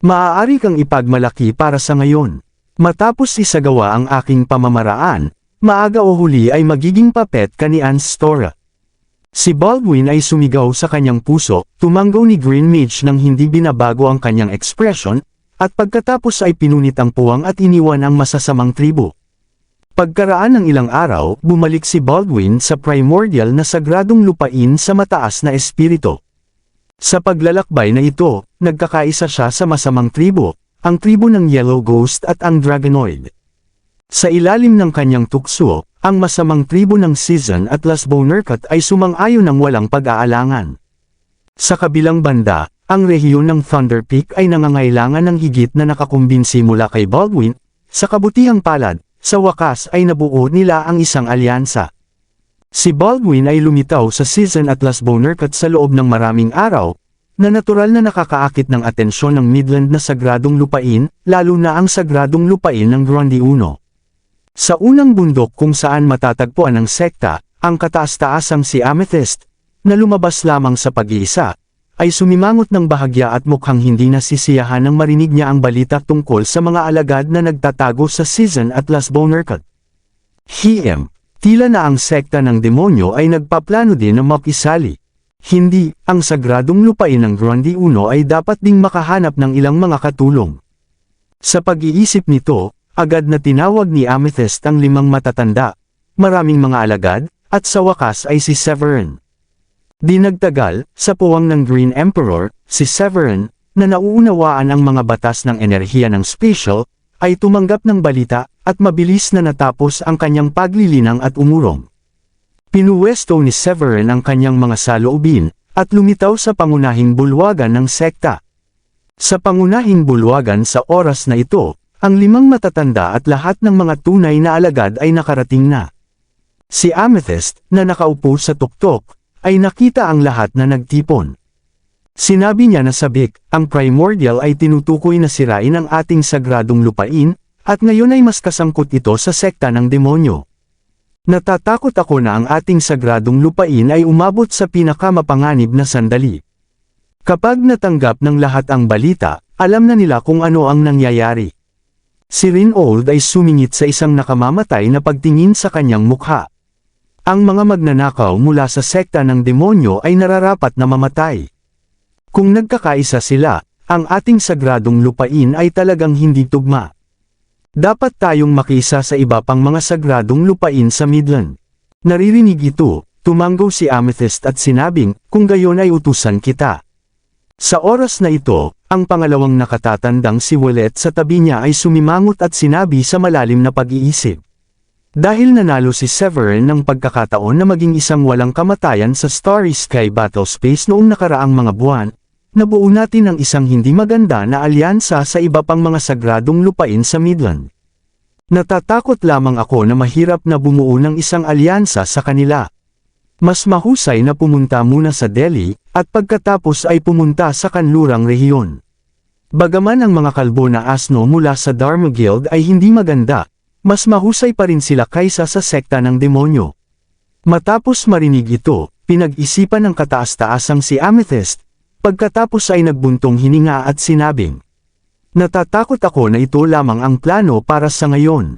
Maaari kang ipagmalaki para sa ngayon. Matapos isagawa ang aking pamamaraan, maaga o huli ay magiging papet ka ni Anstora. Si Baldwin ay sumigaw sa kanyang puso, tumanggaw ni Green Mage nang hindi binabago ang kanyang ekspresyon, at pagkatapos ay pinunit ang puwang at iniwan ang masasamang tribo. Pagkaraan ng ilang araw, bumalik si Baldwin sa primordial na sagradong lupain sa mataas na espiritu. Sa paglalakbay na ito, nagkakaisa siya sa masamang tribo, ang tribo ng Yellow Ghost at ang Dragonoid. Sa ilalim ng kanyang tukso, ang masamang tribo ng Season at Las Bonercut ay sumang-ayon ng walang pag-aalangan. Sa kabilang banda, ang rehiyon ng Thunder Peak ay nangangailangan ng higit na nakakumbinsi mula kay Baldwin, sa kabutihang palad, sa wakas ay nabuo nila ang isang alyansa. Si Baldwin ay lumitaw sa Season at Las Bonercut sa loob ng maraming araw, na natural na nakakaakit ng atensyon ng Midland na sagradong lupain, lalo na ang sagradong lupain ng Grundy 1. Sa unang bundok kung saan matatagpuan ang sekta, ang kataas-taasang si Amethyst, na lumabas lamang sa pag-iisa, ay sumimangot ng bahagya at mukhang hindi nasisiyahan nang marinig niya ang balita tungkol sa mga alagad na nagtatago sa Season at Las Bonercut. Tila na ang sekta ng demonyo ay nagpaplano din na makisali. Hindi, ang sagradong lupain ng Grundy 1 ay dapat ding makahanap ng ilang mga katulong. Sa pag-iisip nito, agad na tinawag ni Amethyst ang 5 matatanda, maraming mga alagad, at sa wakas ay si Severin. Di nagtagal, sa puwang ng Green Emperor, si Severin, na nauunawaan ang mga batas ng enerhiya ng spatial, ay tumanggap ng balita, at mabilis na natapos ang kanyang paglilinang at umurong. Pinuwesto ni Severin ang kanyang mga saloobin, at lumitaw sa pangunahing bulwagan ng sekta. Sa pangunahing bulwagan sa oras na ito, ang 5 matatanda at lahat ng mga tunay na alagad ay nakarating na. Si Amethyst, na nakaupo sa tuktok, ay nakita ang lahat na nagtipon. Sinabi niya na sabik, ang primordial ay tinutukoy na sirain ang ating sagradong lupain, at ngayon ay mas kasangkot ito sa sekta ng demonyo. Natatakot ako na ang ating sagradong lupain ay umabot sa pinakamapanganib na sandali. Kapag natanggap ng lahat ang balita, alam na nila kung ano ang nangyayari. Si Rinold ay sumingit sa isang nakamamatay na pagtingin sa kanyang mukha. Ang mga magnanakaw mula sa sekta ng demonyo ay nararapat na mamatay. Kung nagkakaisa sila, ang ating sagradong lupain ay talagang hindi tugma. Dapat tayong makiisa sa iba pang mga sagradong lupain sa Midland. Naririnig ito, tumanggaw si Amethyst at sinabing, kung gayon ay utusan kita. Sa oras na ito, ang pangalawang nakatatandang si Willette sa tabi niya ay sumimangot at sinabi sa malalim na pag-iisip. Dahil nanalo si Severin ng pagkakataon na maging isang walang kamatayan sa Starry Sky Battlespace noong nakaraang mga buwan, nabuo natin ang isang hindi maganda na alyansa sa iba pang mga sagradong lupain sa Midland. Natatakot lamang ako na mahirap na bumuo ng isang alyansa sa kanila. Mas mahusay na pumunta muna sa Delhi, at pagkatapos ay pumunta sa kanlurang rehiyon. Bagaman ang mga kalbo na asno mula sa Dharma Guild ay hindi maganda, mas mahusay pa rin sila kaysa sa sekta ng demonyo. Matapos marinig ito, pinag-isipan ng kataas-taasang si Amethyst, pagkatapos ay nagbuntong hininga at sinabing, "Natatakot ako na ito lamang ang plano para sa ngayon."